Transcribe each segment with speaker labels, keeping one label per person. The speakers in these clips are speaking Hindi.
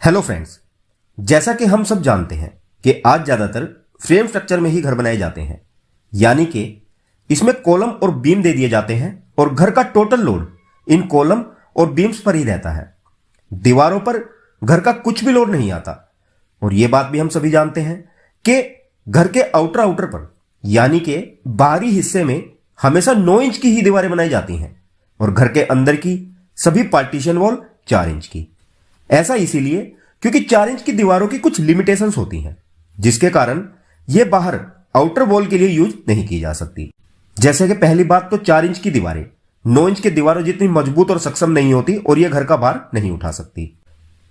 Speaker 1: हेलो फ्रेंड्स, जैसा कि हम सब जानते हैं कि आज ज्यादातर फ्रेम स्ट्रक्चर में ही घर बनाए जाते हैं, यानी कि इसमें कॉलम और बीम दे दिए जाते हैं और घर का टोटल लोड इन कॉलम और बीम्स पर ही रहता है। दीवारों पर घर का कुछ भी लोड नहीं आता। और यह बात भी हम सभी जानते हैं कि घर के आउटर पर यानी कि बाहरी हिस्से में हमेशा 9 इंच की ही दीवारें बनाई जाती हैं और घर के अंदर की सभी पार्टीशन वॉल 4 इंच की। ऐसा इसीलिए क्योंकि 4 इंच की दीवारों की कुछ लिमिटेशंस होती हैं, जिसके कारण यह बाहर आउटर वॉल के लिए यूज नहीं की जा सकती। जैसे कि पहली बात तो 4 इंच की दीवारें 9 इंच की दीवारों जितनी मजबूत और सक्षम नहीं होती और यह घर का भार नहीं उठा सकती।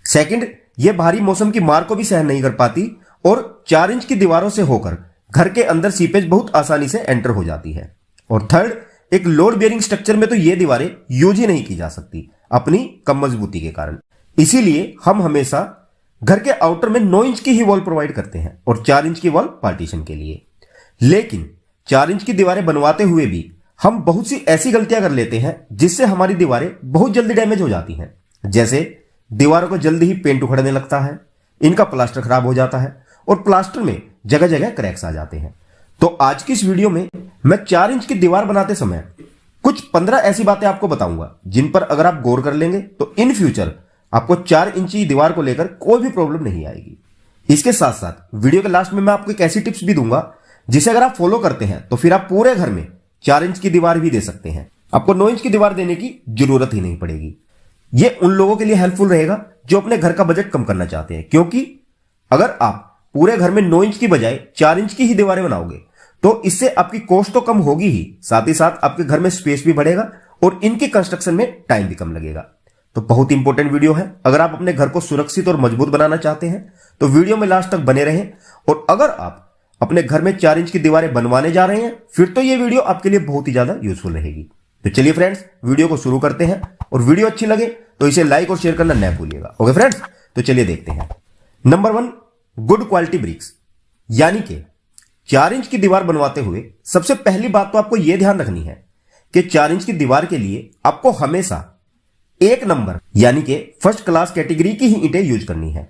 Speaker 1: सेकंड, यह भारी मौसम की मार को भी सहन नहीं कर पाती और 4 इंच की दीवारों से होकर घर के अंदर सीपेज बहुत आसानी से एंटर हो जाती है। और थर्ड, एक लोड बेयरिंग स्ट्रक्चर में तो यह दीवारें यूज ही नहीं की जा सकती अपनी कम मजबूती के कारण। इसीलिए हम हमेशा घर के आउटर में 9 इंच की ही वॉल प्रोवाइड करते हैं और 4 इंच की वॉल पार्टीशन के लिए। लेकिन 4 इंच की दीवारें बनवाते हुए भी हम बहुत सी ऐसी गलतियां कर लेते हैं जिससे हमारी दीवारें बहुत जल्दी डैमेज हो जाती हैं। जैसे दीवारों को जल्दी ही पेंट उखड़ने लगता है, इनका प्लास्टर खराब हो जाता है और प्लास्टर में जगह जगह क्रैक्स आ जाते हैं। तो आज की इस वीडियो में मैं 4 इंच की दीवार बनाते समय कुछ 15 ऐसी बातें आपको बताऊंगा जिन पर अगर आप गौर कर लेंगे तो इन फ्यूचर आपको 4 इंची दीवार को लेकर कोई भी प्रॉब्लम नहीं आएगी। इसके साथ साथ वीडियो के लास्ट में मैं आपको एक ऐसी टिप्स भी दूंगा जिसे अगर आप फॉलो करते हैं तो फिर आप पूरे घर में 4 इंच की दीवार भी दे सकते हैं। आपको 9 इंच की दीवार देने की जरूरत ही नहीं पड़ेगी। यह उन लोगों के लिए हेल्पफुल रहेगा जो अपने घर का बजट कम करना चाहते हैं, क्योंकि अगर आप पूरे घर में 9 इंच की बजाय 4 इंच की ही दीवारें बनाओगे तो इससे आपकी कॉस्ट तो कम होगी ही, साथ ही साथ आपके घर में स्पेस भी बढ़ेगा और इनकी कंस्ट्रक्शन में टाइम भी कम लगेगा। तो बहुत इंपॉर्टेंट वीडियो है। अगर आप अपने घर को सुरक्षित और मजबूत बनाना चाहते हैं तो वीडियो में लास्ट तक बने रहें। और अगर आप अपने घर में 4 इंच की दीवारें बनवाने जा रहे हैं फिर तो यह वीडियो आपके लिए बहुत ही ज्यादा यूजफुल रहेगी। तो चलिए फ्रेंड्स, वीडियो को शुरू करते हैं और वीडियो अच्छी लगे तो इसे लाइक और शेयर करना न भूलिएगा। ओके फ्रेंड्स, तो चलिए देखते हैं। Number 1, good quality bricks. यानी कि 4 इंच की दीवार बनवाते हुए सबसे पहली बात तो आपको यह ध्यान रखनी है कि 4 इंच की दीवार के लिए आपको हमेशा 1 नंबर यानी कि फर्स्ट क्लास कैटेगरी की ही ईंटें यूज करनी है।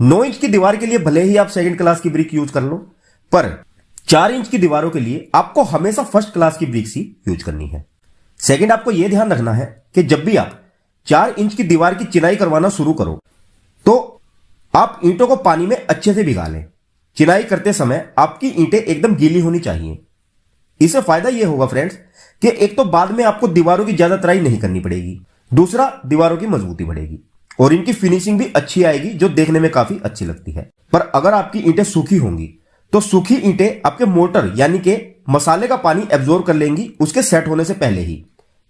Speaker 1: 9 इंच की दीवार के लिए भले ही आप सेकंड क्लास की ब्रिक यूज कर लो, पर 4 इंच की दीवारों के लिए आपको हमेशा फर्स्ट क्लास की ब्रिक्स ही यूज करनी है। सेकंड, आपको यह ध्यान रखना है कि जब भी आप 4 इंच की दीवार की चिनाई करवाना शुरू करो तो आप ईंटों को पानी में अच्छे से भिगा लें। चिनाई करते समय आपकी ईंटें एकदम गीली होनी चाहिए। इससे फायदा यह होगा फ्रेंड्स कि एक तो बाद में आपको दीवारों की ज्यादा तराई नहीं करनी पड़ेगी, दूसरा दीवारों की मजबूती बढ़ेगी और इनकी फिनिशिंग भी अच्छी आएगी जो देखने में काफी अच्छी लगती है। पर अगर आपकी ईंटें सूखी होंगी तो सूखी ईंटें आपके मोर्टर यानी कि मसाले का पानी एब्जॉर्ब कर लेंगी उसके सेट होने से पहले ही,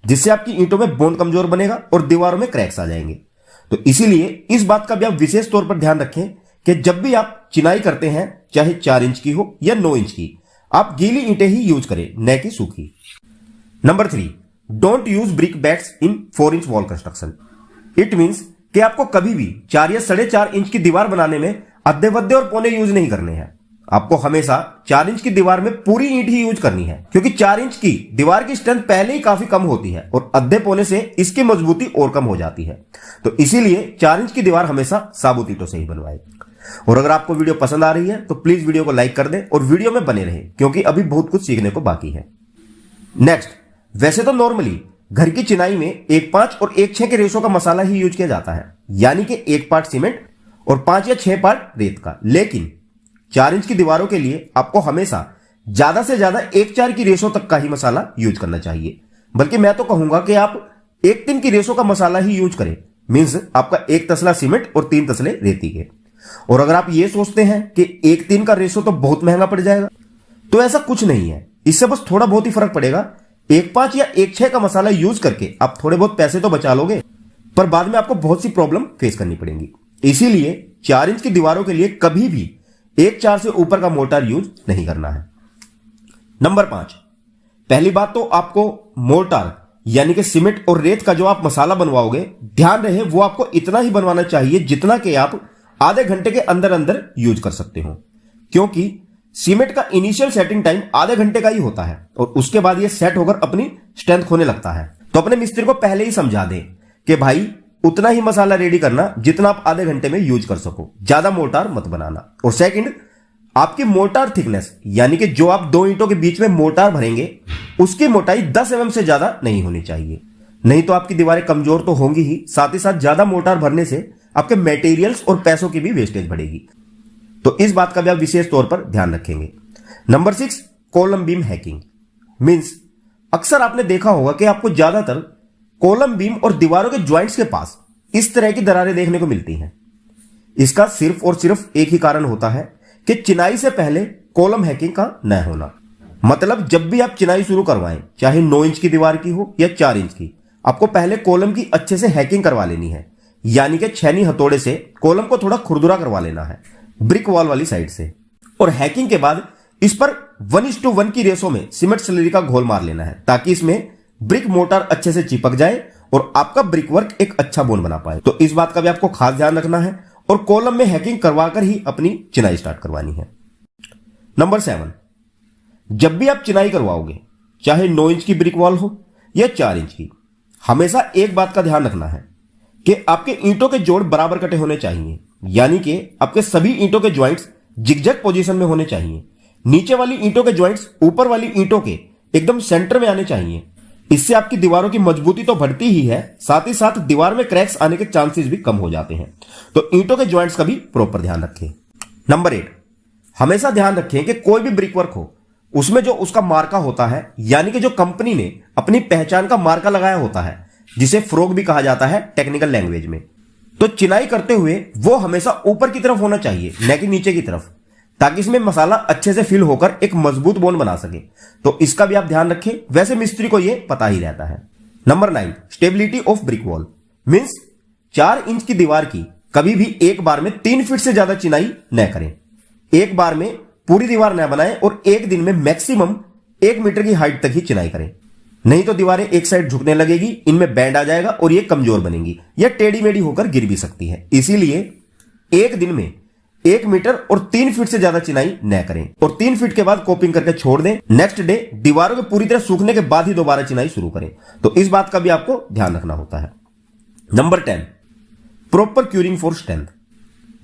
Speaker 1: जिससे आपकी ईंटों में बॉन्ड कमजोर बनेगा और दीवारों में क्रैक्स आ जाएंगे। तो इसीलिए इस बात का भी आप विशेष तौर पर ध्यान रखें कि जब भी आप चिनाई करते हैं, चाहे 4 इंच की हो या 9 इंच की, आप गीली ईंटें ही यूज करें, न कि सूखी। Number 3, don't use brick bats in 4 inch wall construction. It means कि आपको कभी भी 4 या 4.5 इंच की दीवार बनाने में अद्धे वद्धे और पौने यूज नहीं करने हैं। आपको हमेशा 4 इंच की दीवार में पूरी ईंट ही यूज करनी है, क्योंकि 4 इंच की दीवार की स्ट्रेंथ पहले ही काफी कम होती है और अद्धे पौने से इसकी मजबूती और कम हो जाती है। तो इसीलिए 4 इंच की दीवार हमेशा साबुत ईंटों से ही बनवाएं। और अगर आपको वीडियो पसंद आ रही है तो प्लीज वीडियो को लाइक कर दें और वीडियो में बने रहें, क्योंकि अभी बहुत कुछ सीखने को बाकी है। नेक्स्ट, वैसे तो नॉर्मली घर की चिनाई में 1:5 और 1:6 के रेशो का मसाला ही यूज किया जाता है, यानी कि 1 पार्ट सीमेंट और 5 या 6 पार्ट रेत का। लेकिन 4 इंच की दीवारों के लिए आपको हमेशा ज्यादा से ज्यादा 1:4 की रेशो तक का ही मसाला यूज करना चाहिए। बल्कि मैं तो कहूंगा कि आप 1:3 की रेशो का मसाला ही यूज करें। मींस आपका 1 तसला सीमेंट और 3 तसले रेती के। और अगर आप ये सोचते हैं कि 1:3 का रेशो तो बहुत महंगा पड़ जाएगा, तो ऐसा कुछ नहीं है। इससे बस थोड़ा बहुत ही फर्क पड़ेगा। 1:5 या 1:6 का मसाला यूज करके आप थोड़े बहुत पैसे तो बचा लोगे, पर बाद में आपको बहुत सी प्रॉब्लम फेस करनी पड़ेंगी। इसीलिए 4 इंच की दीवारों के लिए कभी भी 1:4 से ऊपर का मोर्टार यूज नहीं करना है। नंबर 5, पहली बात तो आपको मोर्टार यानी कि सीमेंट और रेत का जो आप मसाला बनवाओगे, ध्यान रहे वो आपको इतना ही बनवाना चाहिए जितना कि आप आधे घंटे के अंदर अंदर यूज कर सकते हो, क्योंकि सीमेंट का इनिशियल सेटिंग टाइम आधे घंटे का ही होता है और उसके बाद ये सेट होकर अपनी स्ट्रेंथ खोने लगता है। तो अपने मिस्त्री को पहले ही समझा दें कि भाई उतना ही मसाला रेडी करना जितना आप आधे घंटे में यूज कर सको, ज्यादा मोर्टार मत बनाना। और सेकंड, आपकी मोर्टार थिकनेस यानी कि जो आप दो ईंटों के बीच में मोर्टार भरेंगे उसकी मोटाई 10 mm से ज्यादा नहीं होनी चाहिए, नहीं तो आपकी दीवारें कमजोर तो होंगी ही, साथ ही साथ ज्यादा मोर्टार भरने से आपके मटेरियल्स और पैसों की भी वेस्टेज बढ़ेगी। तो इस बात का भी आप विशेष तौर पर ध्यान रखेंगे। Number 6, column beam hacking. Means अक्सर आपने देखा होगा कि आपको ज्यादातर कॉलम बीम और दीवारों के ज्वाइंट्स के पास इस तरह की दरारें देखने को मिलती हैं। इसका सिर्फ और सिर्फ एक ही कारण होता है कि चिनाई से पहले कॉलम हैकिंग का न होना। मतलब जब भी आप चिनाई शुरू करवाएं, चाहे 9 इंच की दीवार की हो या 4 इंच की, आपको पहले कॉलम की अच्छे से हैकिंग करवा लेनी है, यानी कि छेनी हथौड़े से कॉलम को थोड़ा खुरदुरा करवा लेना है ब्रिक वॉल वाली साइड से। और हैकिंग के बाद इस पर 1:1 की रेशो में सीमेंट स्लरी का घोल मार लेना है, ताकि इसमें ब्रिक मोर्टार अच्छे से चिपक जाए और आपका ब्रिक वर्क एक अच्छा बोन बना पाए। तो इस बात का भी आपको खास ध्यान रखना है और कॉलम में हैकिंग करवाकर ही अपनी चिनाई स्टार्ट करवानी है। नंबर 7, जब भी आप चिनाई करवाओगे, चाहे 9 इंच की ब्रिक वॉल हो या 4 इंच की, हमेशा एक बात का ध्यान रखना है कि आपके ईंटों के जोड़ बराबर कटे होने चाहिए, यानी कि आपके सभी ईंटों के ज्वाइंट्स जिगजैग पोजीशन में होने चाहिए। नीचे वाली ईंटों के ज्वाइंट्स ऊपर वाली ईंटों के एकदम सेंटर में आने चाहिए। इससे आपकी दीवारों की मजबूती तो बढ़ती ही है, साथ ही साथ दीवार में क्रैक्स आने के चांसेस भी कम हो जाते हैं। तो ईंटों के ज्वाइंट्स का भी प्रॉपर ध्यान रखें। नंबर 8, हमेशा ध्यान रखें कि कोई भी ब्रिक वर्क हो उसमें जो उसका मार्का होता है, यानी कि जो कंपनी ने अपनी पहचान का मार्का लगाया होता है, जिसे फ्रोग भी कहा जाता है टेक्निकल लैंग्वेज में, तो चिनाई करते हुए वो हमेशा ऊपर की तरफ होना चाहिए, न कि नीचे की तरफ, ताकि इसमें मसाला अच्छे से फिल होकर एक मजबूत बोन बना सके। तो इसका भी आप ध्यान रखें, वैसे मिस्त्री को यह पता ही रहता है। Number 9, stability of brick wall. Means 4 inch की दीवार की कभी भी एक बार में 3 फीट से ज्यादा चिनाई न करें। एक बार में पूरी दीवार न बनाएं और एक दिन में मैक्सिमम 1 मीटर की हाइट तक ही चिनाई करें, नहीं तो दीवारें एक साइड झुकने लगेगी, इनमें बैंड आ जाएगा और ये कमजोर बनेंगी या टेढ़ी मेढ़ी होकर गिर भी सकती है। इसीलिए एक दिन में 1 मीटर और 3 फीट से ज्यादा चिनाई न करें और 3 फीट के बाद कोपिंग करके छोड़ दें। नेक्स्ट डे दीवारों के पूरी तरह सूखने के बाद ही दोबारा चिनाई शुरू करें। तो इस बात का भी आपको ध्यान रखना होता है। Number 10, proper curing for strength.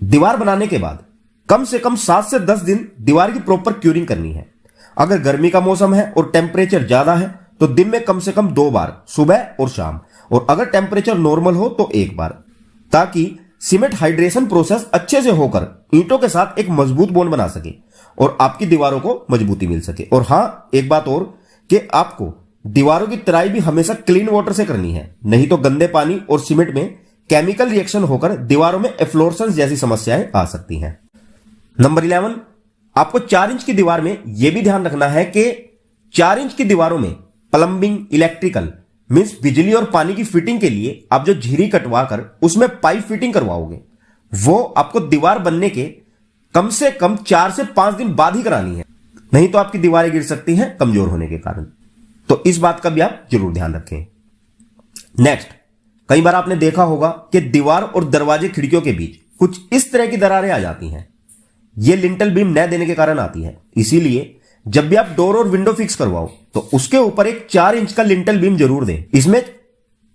Speaker 1: दीवार बनाने के बाद कम से कम 7 से 10 दिन दीवार की प्रॉपर क्यूरिंग करनी है। अगर गर्मी का मौसम है और टेम्परेचर ज्यादा है तो दिन में कम से कम 2 बार, सुबह और शाम, और अगर टेम्परेचर नॉर्मल हो तो 1 बार, ताकि सीमेंट हाइड्रेशन प्रोसेस अच्छे से होकर ईंटों के साथ एक मजबूत बॉन्ड बना सके और आपकी दीवारों को मजबूती मिल सके। और हां, एक बात और कि आपको दीवारों की तराई भी हमेशा क्लीन वाटर से करनी है, नहीं तो गंदे पानी और सीमेंट में केमिकल रिएक्शन होकर दीवारों में एफ्लोरेसेंस जैसी समस्याएं आ सकती हैं। नंबर 11, आपको 4 इंच की दीवार में यह भी ध्यान रखना है कि 4 इंच की दीवारों में प्लंबिंग, इलेक्ट्रिकल मींस बिजली और पानी की फिटिंग के लिए आप जो झिरी कटवा कर उसमें पाइप फिटिंग करवाओगे, वो आपको दीवार बनने के कम से कम 4 से 5 दिन बाद ही करानी है, नहीं तो आपकी दीवारें गिर सकती हैं कमजोर होने के कारण। तो इस बात का भी आप जरूर ध्यान रखें। नेक्स्ट, कई बार आपने देखा होगा कि दीवार और दरवाजे खिड़कियों के बीच कुछ इस तरह की दरारें आ जाती हैं। यह लिंटल बीम न देने के कारण आती है। इसीलिए जब भी आप डोर और विंडो फिक्स करवाओ तो उसके ऊपर एक 4 इंच का लिंटल बीम जरूर दें, इसमें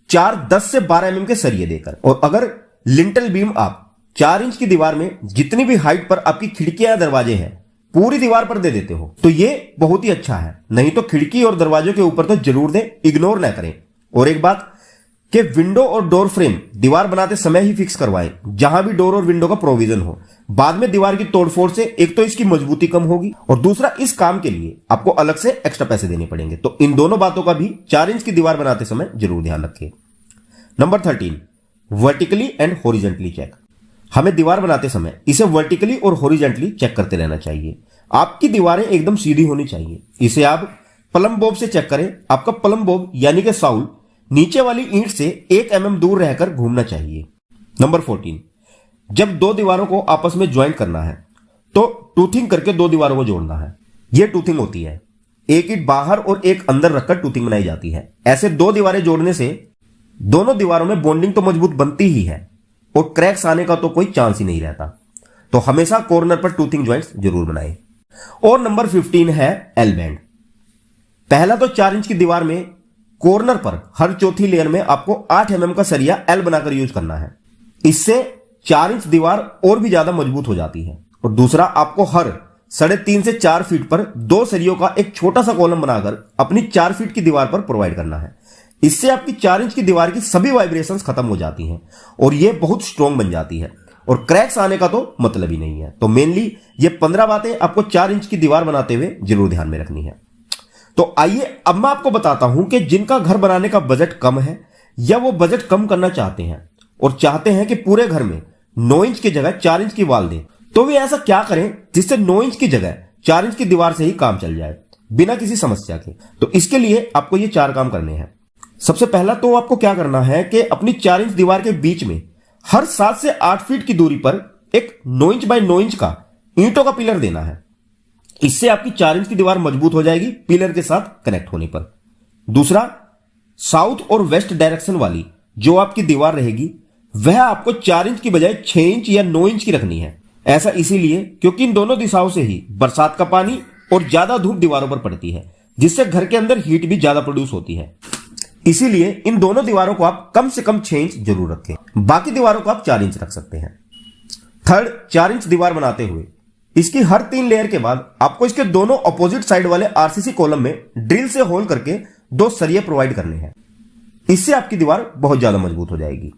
Speaker 1: 4 10 से 12 mm के सरिये देकर। और अगर लिंटल बीम आप 4 इंच की दीवार में जितनी भी हाइट पर आपकी खिड़कियां या दरवाजे हैं पूरी दीवार पर दे देते हो तो ये बहुत ही अच्छा है, नहीं तो खिड़की और दरवाजों के ऊपर तो जरूर दें, इग्नोर ना करें। और एक बात कि विंडो और डोर फ्रेम दीवार बनाते समय ही फिक्स करवाएं, जहां भी डोर और विंडो का प्रोविजन हो। बाद में दीवार की तोड़फोड़ से एक तो इसकी मजबूती कम होगी और दूसरा इस काम के लिए आपको अलग से एक्स्ट्रा पैसे देने पड़ेंगे। तो इन दोनों बातों का भी 4 इंच की दीवार बनाते समय जरूर ध्यान रखें। Number 13, vertically and horizontally check. हमें दीवार बनाते समय इसे वर्टिकली और हॉरिजॉन्टली चेक करते रहना चाहिए। आपकी दीवारें एकदम सीधी होनी चाहिए। इसे आप प्लम बॉब से चेक करें। आपका प्लम बॉब यानी कि साउल नीचे वाली ईंट से 1 mm दूर रहकर घूमना चाहिए। नंबर 14, जब 2 दीवारों को आपस में ज्वाइंट करना है तो टूथिंग करके 2 दीवारों को जोड़ना है। यह टूथिंग होती है, एक ईंट बाहर और एक अंदर रखकर टूथिंग बनाई जाती है। ऐसे 2 दीवारें जोड़ने से दोनों दीवारों में बॉन्डिंग तो मजबूत बनती ही है और क्रैक्स आने का तो कोई चांस ही नहीं रहता। तो हमेशा कॉर्नर पर टूथिंग ज्वाइंट्स जरूर बनाएं। और नंबर 15 है एल बैंड। पहला तो 4 इंच की दीवार में कॉर्नर पर हर चौथी लेयर में आपको 8 mm का सरिया एल बनाकर यूज करना है। इससे 4 इंच दीवार और भी ज्यादा मजबूत हो जाती है। और दूसरा, आपको हर 3.5 से 4 फीट पर 2 सरियों का एक छोटा सा कॉलम बनाकर अपनी 4 फीट की दीवार पर प्रोवाइड करना है। इससे आपकी 4 इंच की दीवार की सभी वाइब्रेशंस खत्म हो जाती हैं और यह बहुत स्ट्रॉन्ग बन जाती है और क्रैक्स आने का तो मतलब ही नहीं है। तो मेनली ये 15 बातें आपको 4 इंच की दीवार बनाते हुए जरूर ध्यान में रखनी है। तो आइए अब मैं आपको बताता हूं कि जिनका घर बनाने का बजट कम है या वो बजट कम करना चाहते हैं और चाहते हैं कि पूरे घर में 9 इंच की जगह 4 इंच की वॉल दें, तो वे ऐसा क्या करें जिससे 9 इंच की जगह 4 इंच की दीवार से ही काम चल जाए बिना किसी समस्या के। तो इसके लिए आपको ये 4 काम करने हैं। सबसे पहला तो आपको क्या करना है कि अपनी 4 इंच दीवार के बीच में हर 7 से 8 फीट की दूरी पर एक 9 इंच बाय 9 इंच का ईंटों का पिलर देना है। इससे आपकी 4 इंच की दीवार मजबूत हो जाएगी पिलर के साथ कनेक्ट होने पर। दूसरा, साउथ और वेस्ट डायरेक्शन वाली जो आपकी दीवार रहेगी वह आपको 4 इंच की बजाय 6 इंच या 9 इंच की रखनी है। ऐसा इसीलिए क्योंकि इन दोनों दिशाओं से ही बरसात का पानी और ज्यादा धूप दीवारों पर पड़ती है, जिससे घर के अंदर हीट भी ज्यादा प्रोड्यूस होती है। इसीलिए इन दोनों दीवारों को आप कम से कम 6 इंच जरूर रखें। बाकी दीवारों को आप 4 इंच रख सकते हैं। थर्ड, 4 इंच दीवार बनाते हुए इसकी हर 3 लेयर के बाद आपको इसके दोनों अपोजिट साइड वाले आरसीसी कॉलम में ड्रिल से होल करके 2 सरिये प्रोवाइड करने हैं। इससे आपकी दीवार बहुत ज्यादा मजबूत हो जाएगी।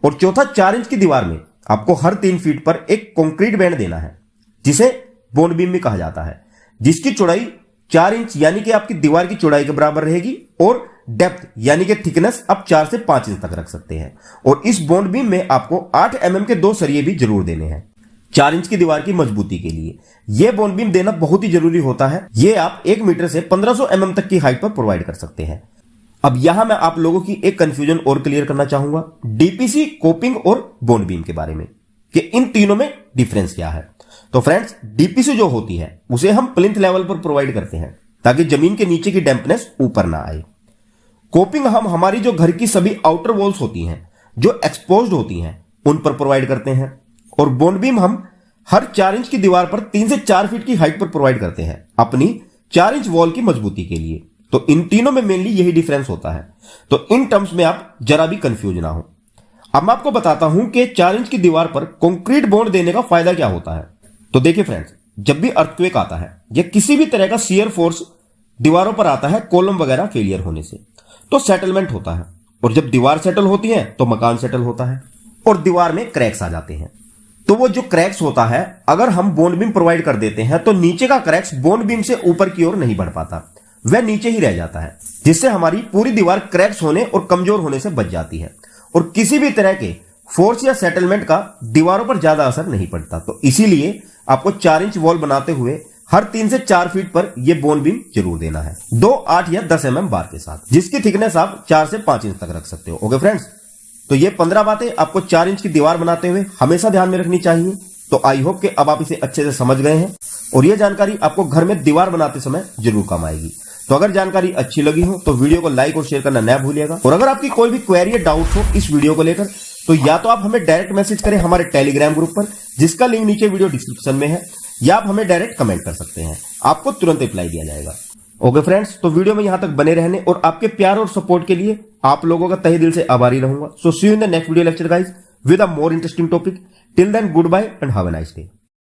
Speaker 1: और चौथा, 4 इंच की दीवार में आपको हर 3 फीट पर एक कंक्रीट बैंड देना है, जिसे बॉन्ड बीम भी कहा जाता है, जिसकी चौड़ाई 4 इंच यानी कि आपकी दीवार की चौड़ाई के बराबर रहेगी और डेप्थ यानी कि थिकनेस आप 4 से 5 इंच तक रख सकते हैं। और इस बॉन्ड बीम में आपको 8 mm के 2 सरिये भी जरूर देने हैं 4 इंच की दीवार की मजबूती के लिए। यह बॉन्ड बीम देना बहुत ही जरूरी होता है। यह आप 1 मीटर से 1500 mm तक की हाइट पर प्रोवाइड कर सकते हैं। अब यहां मैं आप लोगों की एक कंफ्यूजन और क्लियर करना चाहूंगा डीपीसी, कोपिंग और बॉन्ड बीम के बारे में कि इन तीनों में डिफरेंस क्या है। तो फ्रेंड्स, डीपीसी जो होती है उसे हम प्लिंथ लेवल पर प्रोवाइड करते हैं ताकि जमीन के नीचे की डैम्पनेस ऊपर ना आए। कोपिंग हम हमारी जो घर की सभी आउटर वॉल्स होती हैं जो एक्सपोज्ड होती हैं उन पर प्रोवाइड करते हैं। और बॉन्ड बीम हम हर 4 इंच की दीवार पर 3 से 4 फीट की हाइट पर प्रोवाइड करते हैं अपनी 4 इंच वॉल की मजबूती के लिए। तो इन तीनों में मेनली यही डिफरेंस होता है। तो इन टर्म्स में आप जरा भी कंफ्यूज ना हो। अब मैं आपको बताता हूं कि 4 इंच की दीवार पर कंक्रीट बॉन्ड देने का फायदा क्या होता है। तो देखिए फ्रेंड्स, जब भी अर्थक्वेक आता है या किसी भी तरह का शियर फोर्स दीवारों पर आता है कॉलम वगैरह फेलियर होने से, तो सेटलमेंट होता है। और जब दीवार सेटल होती है तो मकान सेटल होता है और दीवार में क्रैक्स आ जाते हैं। तो वो जो क्रैक्स होता है, अगर हम बॉन्ड बीम प्रोवाइड कर देते हैं तो नीचे का क्रैक्स बॉन्ड बीम से ऊपर की ओर नहीं बढ़ पाता, वह नीचे ही रह जाता है, जिससे हमारी पूरी दीवार क्रैक्स होने और कमजोर होने से बच जाती है और किसी भी तरह के फोर्स या सेटलमेंट का दीवारों पर ज्यादा असर नहीं पड़ता। तो इसीलिए आपको 4 इंच वॉल बनाते हुए हर 3 से 4 फीट पर यह बॉन्ड बीम जरूर देना है 2, 8 या 10 mm बार के साथ, जिसकी थिकनेस आप 4 से 5 इंच तक रख सकते हो। ओके फ्रेंड्स, तो ये 15 बातें आपको 4 इंच की दीवार बनाते हुए हमेशा ध्यान में रखनी चाहिए। तो आई होप कि अब आप इसे अच्छे से समझ गए हैं और यह जानकारी आपको घर में दीवार बनाते समय जरूर काम आएगी। तो अगर जानकारी अच्छी लगी हो तो वीडियो को लाइक और शेयर करना न भूलिएगा। और अगर आपकी कोई भी क्वेरी या डाउट हो इस वीडियो को लेकर, तो या तो आप हमें डायरेक्ट मैसेज करें हमारे टेलीग्राम ग्रुप पर, जिसका लिंक नीचे वीडियो डिस्क्रिप्शन में है, या आप हमें डायरेक्ट कमेंट कर सकते हैं, आपको तुरंत रिप्लाई दिया जाएगा। ओके फ्रेंड्स, तो वीडियो में यहां तक बने रहने और आपके प्यार और सपोर्ट के लिए आप लोगों का तहे दिल से आभारी रहूंगा। So see you in the next video lecture guys with a more interesting topic. Till then, good bye and have a nice day.